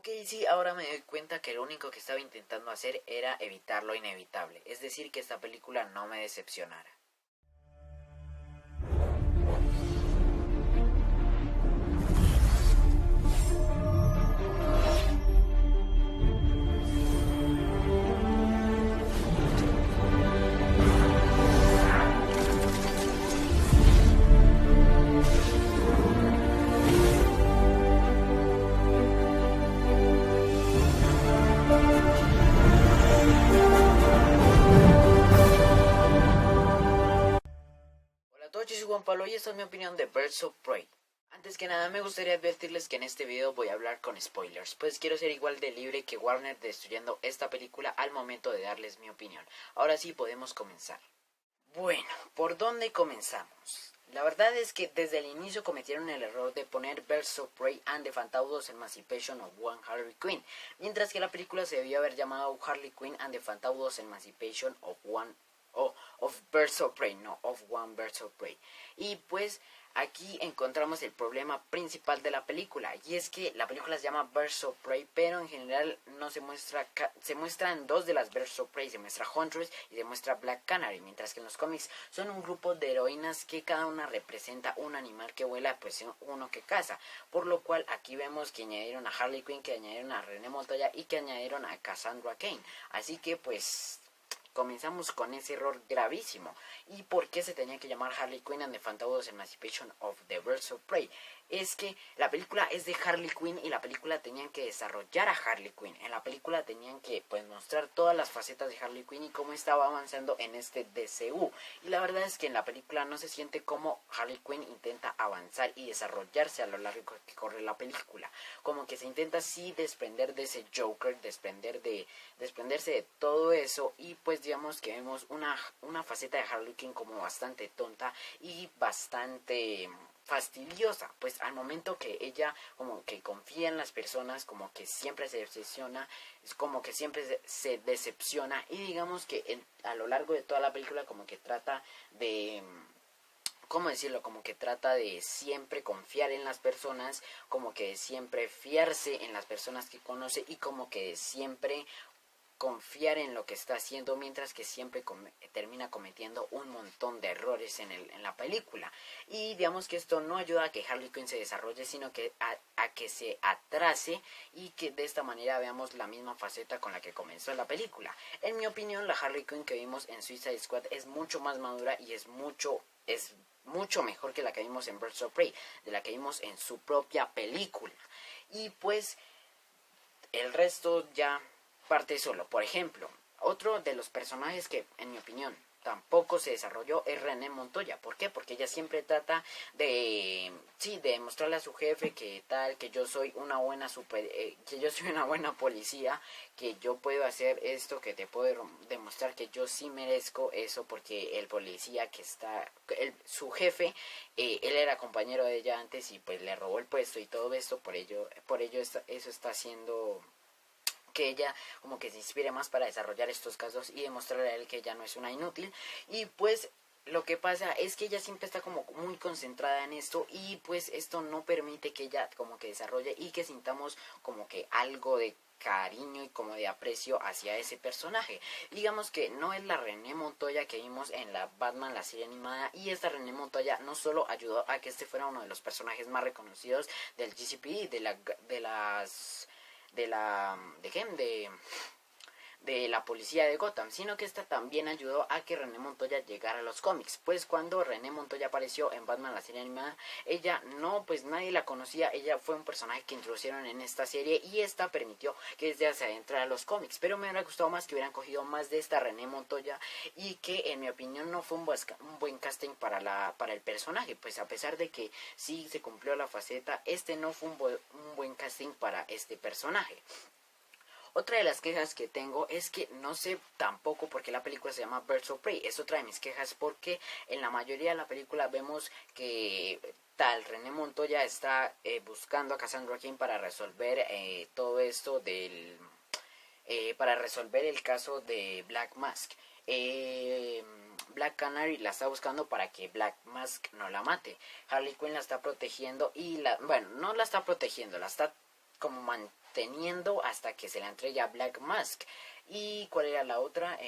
Ok, sí, ahora me doy cuenta que lo único que estaba intentando hacer era evitar lo inevitable, es decir, que esta película no me decepcionara. Hola a todos, yo soy Juan Pablo y esta es mi opinión de Birds of Prey. Antes que nada me gustaría advertirles que en este video voy a hablar con spoilers, pues quiero ser igual de libre que Warner destruyendo esta película al momento de darles mi opinión. Ahora sí podemos comenzar. Bueno, ¿por dónde comenzamos? La verdad es que desde el inicio cometieron el error de poner Birds of Prey and the Fantabulous Emancipation of One Harley Quinn, mientras que la película se debió haber llamado Harley Quinn and the Fantabulous Emancipation of Birds of Prey, no, of One Birds of Prey. Y pues aquí encontramos el problema principal de la película, y es que la película se llama Birds of Prey, pero en general no se muestra, se muestran dos de las Birds of Prey, se muestra Huntress y se muestra Black Canary, mientras que en los cómics son un grupo de heroínas que cada una representa un animal que vuela, pues uno que caza, por lo cual aquí vemos que añadieron a Harley Quinn, que añadieron a Renee Montoya y que añadieron a Cassandra Cain, así que pues comenzamos con ese error gravísimo. ¿Y por qué se tenía que llamar Harley Quinn and the Fantabulous Emancipation of the Birds of Prey? Es que la película es de Harley Quinn y la película tenían que desarrollar a Harley Quinn. En la película tenían que pues mostrar todas las facetas de Harley Quinn y cómo estaba avanzando en este DCU. Y la verdad es que en la película no se siente cómo Harley Quinn intenta avanzar y desarrollarse a lo largo que corre la película. Como que se intenta sí desprender de ese Joker, desprenderse de todo eso, y pues digamos que vemos una faceta de Harley Quinn como bastante tonta y bastante fastidiosa, pues al momento que ella como que confía en las personas, como que siempre se decepciona, es como que siempre se decepciona, y digamos que a lo largo de toda la película como que trata de, ¿cómo decirlo? Como que trata de siempre confiar en las personas, como que siempre fiarse en las personas que conoce y como que siempre confiar en lo que está haciendo, mientras que siempre termina cometiendo un montón de errores en la película. Y digamos que esto no ayuda a que Harley Quinn se desarrolle, sino que a que se atrase, y que de esta manera veamos la misma faceta con la que comenzó la película. En mi opinión, la Harley Quinn que vimos en Suicide Squad es mucho más madura y es mucho mejor que la que vimos en Birds of Prey, de la que vimos en su propia película. Y pues el resto ya parte solo. Por ejemplo, otro de los personajes que, en mi opinión, tampoco se desarrolló es Renee Montoya. ¿Por qué? Porque ella siempre trata de demostrarle a su jefe que que yo soy una buena que yo soy una buena policía, que yo puedo hacer esto, que te puedo demostrar que yo sí merezco eso, porque el policía que está, su jefe, él era compañero de ella antes y pues le robó el puesto y todo esto, por ello eso está haciendo que ella como que se inspire más para desarrollar estos casos y demostrarle a él que ella no es una inútil. Y pues lo que pasa es que ella siempre está como muy concentrada en esto, y pues esto no permite que ella como que desarrolle y que sintamos como que algo de cariño y como de aprecio hacia ese personaje. Digamos que no es la Renee Montoya que vimos en la Batman, la serie animada, y esta Renee Montoya no solo ayudó a que este fuera uno de los personajes más reconocidos del GCPD, de la policía de Gotham, sino que esta también ayudó a que Renee Montoya llegara a los cómics. Pues cuando Renee Montoya apareció en Batman, la serie animada, ella no, pues nadie la conocía, ella fue un personaje que introducieron en esta serie, y esta permitió que desde hacia entrara a los cómics. Pero me hubiera gustado más que hubieran cogido más de esta Renee Montoya, y que en mi opinión no fue un buen casting para el personaje, pues a pesar de que sí se cumplió la faceta, no fue un buen casting para este personaje. Otra de las quejas que tengo es que no sé tampoco por qué la película se llama Birds of Prey. Es otra de mis quejas, porque en la mayoría de la película vemos que tal Renee Montoya está buscando a Cassandra Cain para resolver todo esto para resolver el caso de Black Mask. Black Canary la está buscando para que Black Mask no la mate. Harley Quinn la está protegiendo y no la está protegiendo, la está como teniendo hasta que se la entregue a Black Mask. ¿Y cuál era la otra?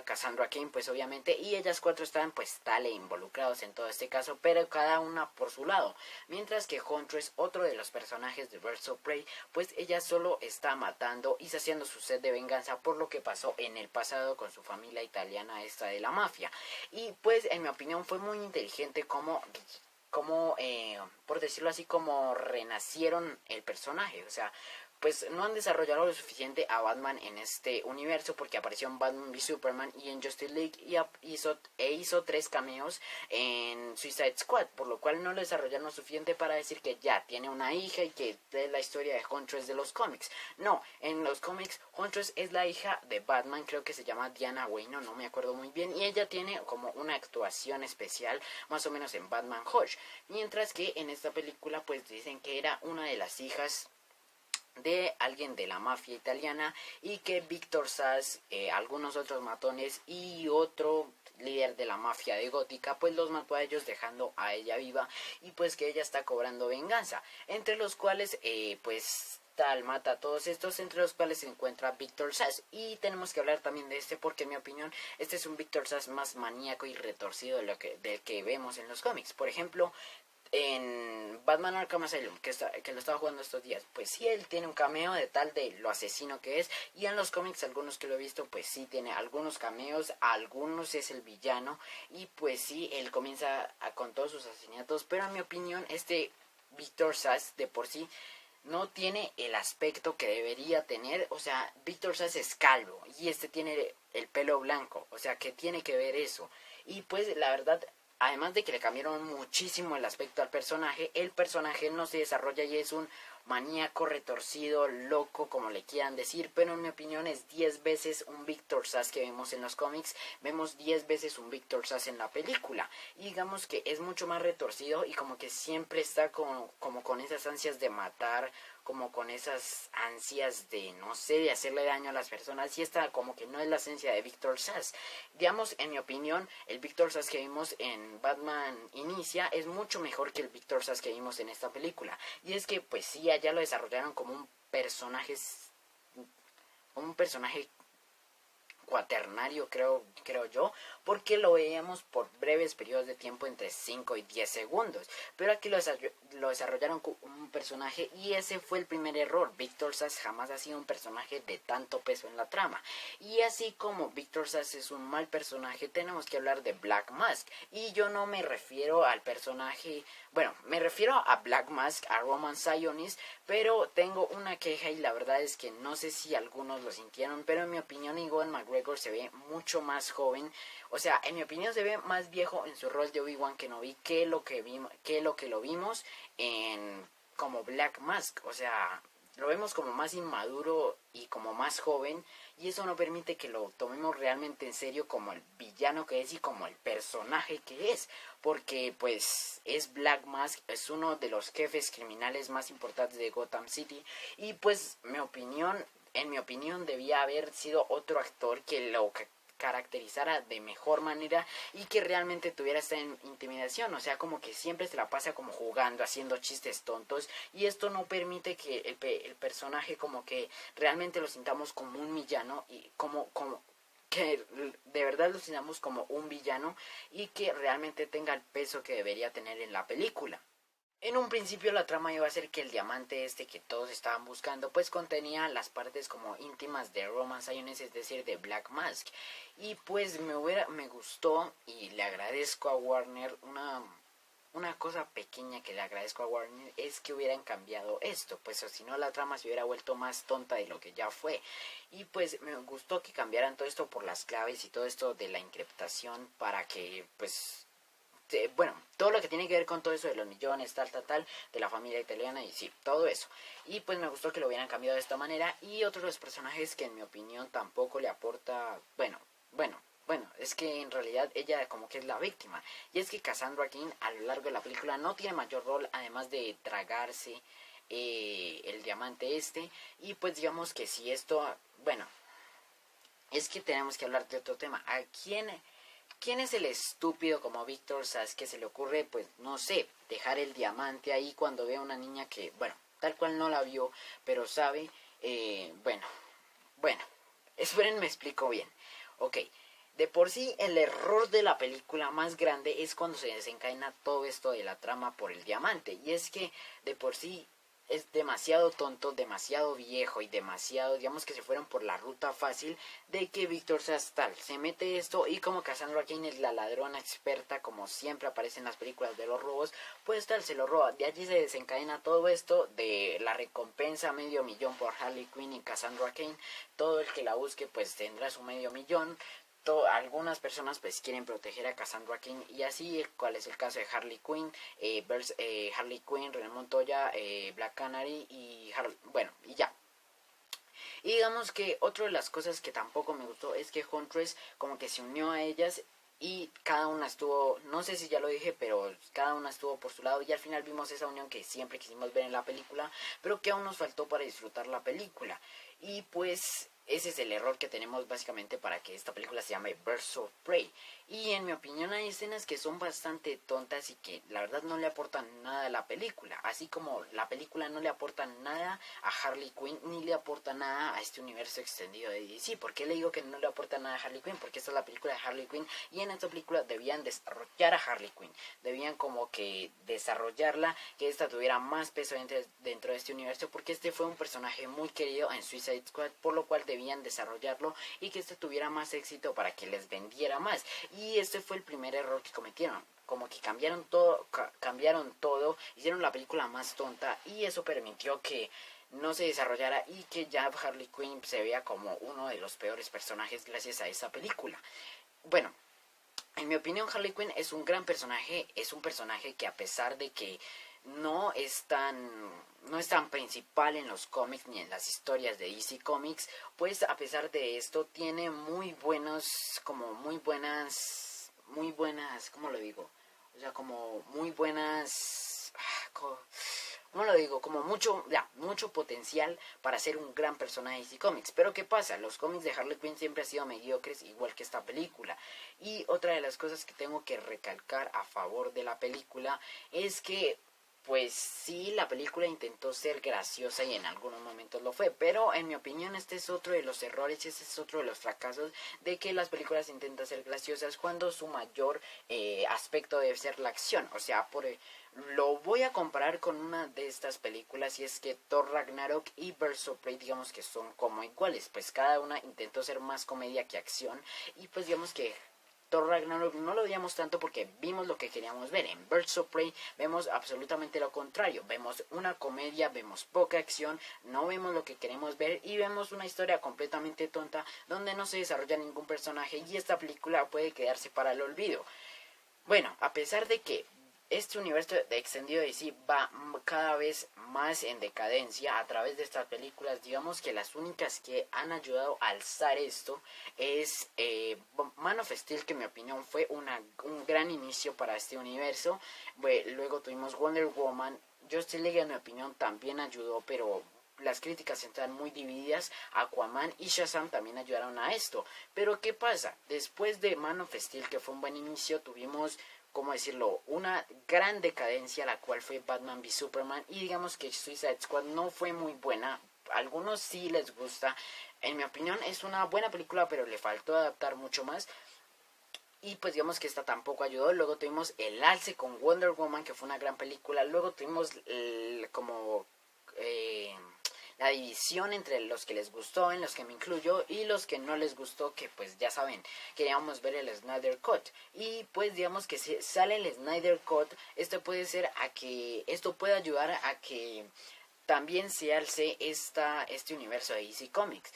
Cassandra Cain, pues obviamente, y ellas cuatro estaban pues tal involucrados en todo este caso, pero cada una por su lado, mientras que Huntress, otro de los personajes de Birds of Prey, pues ella solo está matando y saciando su sed de venganza por lo que pasó en el pasado con su familia italiana esta de la mafia. Y pues en mi opinión fue muy inteligente como por decirlo así, como renacieron el personaje. O sea, pues no han desarrollado lo suficiente a Batman en este universo, porque apareció en Batman v Superman y en Justice League y hizo 3 cameos en Suicide Squad, por lo cual no lo desarrollaron lo suficiente para decir que ya tiene una hija y que es la historia de Huntress de los cómics. No, en los cómics Huntress es la hija de Batman, creo que se llama Diana Wayne, no me acuerdo muy bien, y ella tiene como una actuación especial más o menos en Batman Hush, mientras que en esta película pues dicen que era una de las hijas de alguien de la mafia italiana y que Victor Sass, algunos otros matones y otro líder de la mafia de Gótica pues los mató a ellos dejando a ella viva, y pues que ella está cobrando venganza, entre los cuales pues tal mata a todos estos, entre los cuales se encuentra Victor Sass. Y tenemos que hablar también de este porque en mi opinión este es un Victor Sass más maníaco y retorcido del que vemos en los cómics. Por ejemplo, en Batman Arkham Asylum, que lo estaba jugando estos días, pues sí, él tiene un cameo de tal de lo asesino que es, y en los cómics, algunos que lo he visto, pues sí tiene algunos cameos, algunos es el villano, y pues sí, él comienza con todos sus asesinatos, pero en mi opinión, este Victor Sass de por sí no tiene el aspecto que debería tener. O sea, Victor Sass es calvo, y este tiene el pelo blanco, o sea, que tiene que ver eso. Y pues la verdad, además de que le cambiaron muchísimo el aspecto al personaje, el personaje no se desarrolla y es un maníaco, retorcido, loco, como le quieran decir, pero en mi opinión es 10 veces un Victor Sass que vemos en los cómics, vemos 10 veces un Victor Sass en la película, y digamos que es mucho más retorcido y como que siempre está como con esas ansias de matar, como con esas ansias de, no sé, de hacerle daño a las personas, y esta como que no es la esencia de Victor Sass. Digamos, en mi opinión, el Victor Sass que vimos en Batman Inicia es mucho mejor que el Victor Sass que vimos en esta película, y es que pues sí, allá lo desarrollaron como un personaje cuaternario, creo yo, porque lo veíamos por breves periodos de tiempo entre 5 y 10 segundos, pero aquí lo desarrollaron como un personaje, y ese fue el primer error. Victor Sass jamás ha sido un personaje de tanto peso en la trama, y así como Victor Sass es un mal personaje, tenemos que hablar de Black Mask, y yo no me refiero al personaje, bueno, me refiero a Black Mask, a Roman Sionis, pero tengo una queja, y la verdad es que no sé si algunos lo sintieron, pero en mi opinión Ewan McGregor se ve mucho más joven. O sea, en mi opinión se ve más viejo en su rol de Obi-Wan Kenobi que lo que lo vimos en como Black Mask. O sea, lo vemos como más inmaduro y como más joven, y eso no permite que lo tomemos realmente en serio como el villano que es y como el personaje que es, porque pues es Black Mask, es uno de los jefes criminales más importantes de Gotham City, y pues en mi opinión debía haber sido otro actor que lo caracterizara de mejor manera y que realmente tuviera esta intimidación. O sea, como que siempre se la pasa como jugando, haciendo chistes tontos, y esto no permite que el personaje como que realmente lo sintamos como un villano, y como que de verdad lo sintamos como un villano y que realmente tenga el peso que debería tener en la película. En un principio la trama iba a ser que el diamante este que todos estaban buscando pues contenía las partes como íntimas de Roman Sionis, es decir, de Black Mask. Y pues me gustó, y le agradezco a Warner una cosa pequeña que le agradezco a Warner es que hubieran cambiado esto, pues o si no la trama se hubiera vuelto más tonta de lo que ya fue. Y pues me gustó que cambiaran todo esto por las claves y todo esto de la encriptación para que pues bueno, todo lo que tiene que ver con todo eso de los millones, tal, de la familia italiana, y sí, todo eso. Y pues me gustó que lo hubieran cambiado de esta manera. Y otro de los personajes que en mi opinión tampoco le aporta, bueno, es que en realidad ella como que es la víctima. Y es que Cassandra Cain a lo largo de la película no tiene mayor rol, además de tragarse el diamante este. Y pues digamos que si esto, bueno, es que tenemos que hablar de otro tema. ¿Quién es el estúpido como Victor Sass que se le ocurre, pues, no sé, dejar el diamante ahí cuando ve a una niña que, bueno, tal cual no la vio, pero sabe, bueno, esperen, me explico bien. Ok, de por sí el error de la película más grande es cuando se desencadena todo esto de la trama por el diamante. Y es que de por sí es demasiado tonto, demasiado viejo y demasiado, digamos que se fueron por la ruta fácil de que Víctor Sastal se mete esto y como Cassandra Cain es la ladrona experta, como siempre aparece en las películas de los robos, pues tal se lo roba. De allí se desencadena todo esto de la recompensa $500,000 por Harley Quinn y Cassandra Cain. Todo el que la busque pues tendrá su $500,000. Algunas personas pues quieren proteger a Cassandra Cain y así, cuál es el caso de Harley Quinn, Harley Quinn, René Montoya, Black Canary y bueno, y ya. Y digamos que otra de las cosas que tampoco me gustó es que Huntress como que se unió a ellas y cada una estuvo, no sé si ya lo dije, pero cada una estuvo por su lado y al final vimos esa unión que siempre quisimos ver en la película, pero que aún nos faltó para disfrutar la película. Y pues ese es el error que tenemos básicamente para que esta película se llame Birds of Prey. Y en mi opinión hay escenas que son bastante tontas y que la verdad no le aportan nada a la película. Así como la película no le aporta nada a Harley Quinn ni le aporta nada a este universo extendido de DC. ¿Por qué le digo que no le aporta nada a Harley Quinn? Porque esta es la película de Harley Quinn y en esta película debían desarrollar a Harley Quinn. Debían como que desarrollarla, que esta tuviera más peso dentro de este universo, porque este fue un personaje muy querido en Suicide Squad, por lo cual debían desarrollarlo y que este tuviera más éxito para que les vendiera más. Y este fue el primer error que cometieron, como que cambiaron todo, hicieron la película más tonta y eso permitió que no se desarrollara y que ya Harley Quinn se vea como uno de los peores personajes gracias a esa película. Bueno, en mi opinión Harley Quinn es un gran personaje, es un personaje que a pesar de que no es tan principal en los cómics ni en las historias de DC Comics, pues a pesar de esto tiene muy buenas, ¿cómo lo digo? O sea, como muy buenas, ¿cómo lo digo? Como mucho potencial para ser un gran personaje de DC Comics. Pero ¿qué pasa? Los cómics de Harley Quinn siempre han sido mediocres, igual que esta película. Y otra de las cosas que tengo que recalcar a favor de la película es que pues sí, la película intentó ser graciosa y en algunos momentos lo fue, pero en mi opinión este es otro de los errores, este es otro de los fracasos de que las películas intentan ser graciosas cuando su mayor aspecto debe ser la acción. O sea, lo voy a comparar con una de estas películas y es que Thor Ragnarok y Birds of Prey digamos que son como iguales, pues cada una intentó ser más comedia que acción y pues digamos que Thor Ragnarok no lo veíamos tanto porque vimos lo que queríamos ver. En Birds of Prey vemos absolutamente lo contrario. Vemos una comedia, vemos poca acción, no vemos lo que queremos ver y vemos una historia completamente tonta donde no se desarrolla ningún personaje y esta película puede quedarse para el olvido. Bueno, a pesar de que este universo de extendido de DC va cada vez más en decadencia a través de estas películas, digamos que las únicas que han ayudado a alzar esto es Man of Steel, que en mi opinión fue un gran inicio para este universo. Luego tuvimos Wonder Woman. Justice League en mi opinión también ayudó, pero las críticas están muy divididas. Aquaman y Shazam también ayudaron a esto. Pero ¿qué pasa? Después de Man of Steel, que fue un buen inicio, tuvimos, ¿cómo decirlo?, una gran decadencia, la cual fue Batman v Superman, y digamos que Suicide Squad no fue muy buena. A algunos sí les gusta. En mi opinión es una buena película, pero le faltó adaptar mucho más. Y pues digamos que esta tampoco ayudó. Luego tuvimos el alce con Wonder Woman, que fue una gran película. Luego tuvimos la división entre los que les gustó, en los que me incluyo, y los que no les gustó, que pues ya saben, queríamos ver el Snyder Cut. Y pues digamos que si sale el Snyder Cut, esto puede ayudar a que también se alce este universo de DC Comics.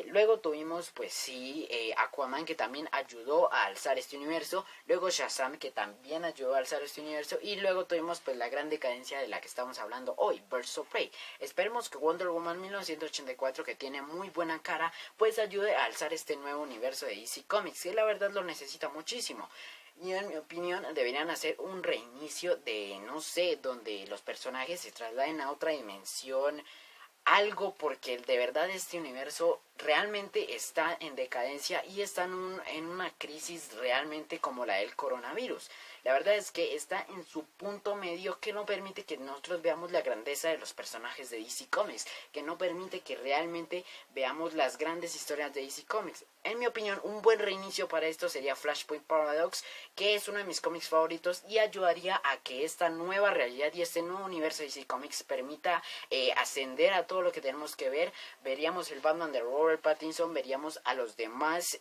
Luego tuvimos pues sí Aquaman, que también ayudó a alzar este universo. Luego Shazam, que también ayudó a alzar este universo. Y luego tuvimos pues la gran decadencia de la que estamos hablando hoy, Birds of Prey. Esperemos que Wonder Woman 1984, que tiene muy buena cara, pues ayude a alzar este nuevo universo de DC Comics, que la verdad lo necesita muchísimo. Y en mi opinión deberían hacer un reinicio de, no sé, donde los personajes se trasladen a otra dimensión, algo, porque de verdad este universo realmente está en decadencia y está en una crisis realmente como la del coronavirus, La verdad es que está en su punto medio, que no permite que nosotros veamos la grandeza de los personajes de DC Comics, que no permite que realmente veamos las grandes historias de DC Comics. En mi opinión, un buen reinicio para esto sería Flashpoint Paradox, que es uno de mis cómics favoritos y ayudaría a que esta nueva realidad y este nuevo universo de DC Comics permita ascender a todo lo que tenemos que ver. Veríamos el Batman de Robert Pattinson, veríamos a los demás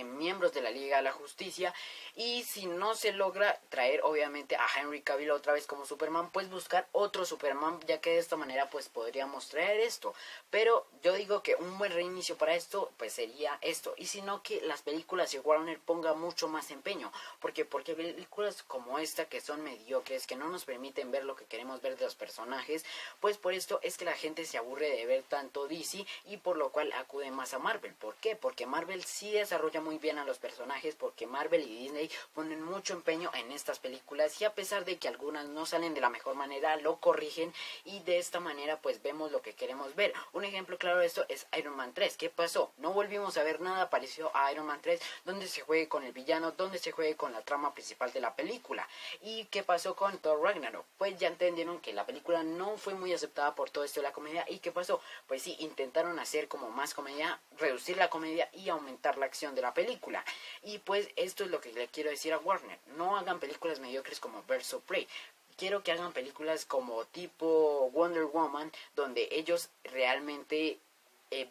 miembros de la Liga de la Justicia, y si no se logra traer obviamente a Henry Cavill otra vez como Superman, pues buscar otro Superman, ya que de esta manera pues podríamos traer esto. Pero yo digo que un buen reinicio para esto pues sería esto, y si no, que las películas de Warner ponga mucho más empeño, porque películas como esta, que son mediocres, que no nos permiten ver lo que queremos ver de los personajes, pues por esto es que la gente se aburre de ver tanto DC, y por lo cual acude más a Marvel. ¿Por qué? Porque Marvel sí desarrolla muy bien a los personajes, porque Marvel y Disney ponen mucho empeño en estas películas, y a pesar de que algunas no salen de la mejor manera, lo corrigen, y de esta manera pues vemos lo que queremos ver. Un ejemplo claro de esto es Iron Man 3. ¿Qué pasó? No volvimos a ver nada parecido a Iron Man 3, donde se juegue con el villano, donde se juegue con la trama principal de la película. ¿Y qué pasó con Thor Ragnarok? Pues ya entendieron que la película no fue muy aceptada por todo esto de la comedia. ¿Y qué pasó? Pues sí, intentaron hacer como más comedia, reducir la comedia y aumentar la acción de la película. Y pues esto es lo que le quiero decir a Warner: no hagan películas mediocres como Birds of Prey. Quiero que hagan películas como tipo Wonder Woman, donde ellos realmente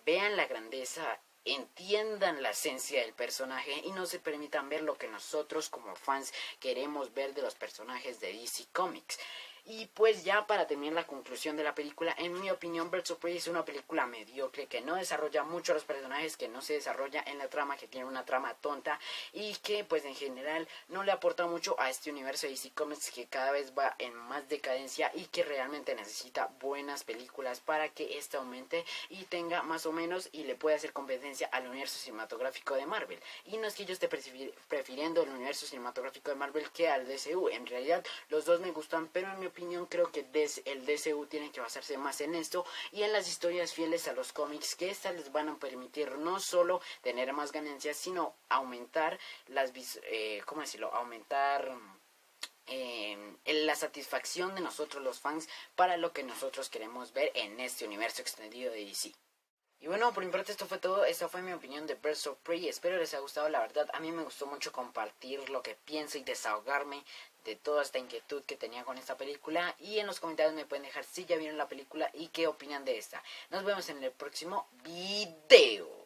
vean la grandeza, entiendan la esencia del personaje y no se permitan ver lo que nosotros como fans queremos ver de los personajes de DC Comics. Y pues ya para terminar la conclusión de la película, en mi opinión Birds of Prey es una película mediocre, que no desarrolla mucho a los personajes, que no se desarrolla en la trama, que tiene una trama tonta, y que pues en general no le aporta mucho a este universo de DC Comics, que cada vez va en más decadencia y que realmente necesita buenas películas para que este aumente y tenga más o menos y le pueda hacer competencia al universo cinematográfico de Marvel. Y no es que yo esté prefiriendo el universo cinematográfico de Marvel que al DCU, en realidad los dos me gustan, pero en mi opinión creo que el DCU tiene que basarse más en esto y en las historias fieles a los cómics, que estas les van a permitir no solo tener más ganancias, sino aumentar la satisfacción de nosotros los fans para lo que nosotros queremos ver en este universo extendido de DC. Y bueno, por mi parte esto fue todo. Esta fue mi opinión de Birds of Prey. Espero les haya gustado. La verdad, a mí me gustó mucho compartir lo que pienso y desahogarme de toda esta inquietud que tenía con esta película. Y en los comentarios me pueden dejar si ya vieron la película y qué opinan de esta. Nos vemos en el próximo video.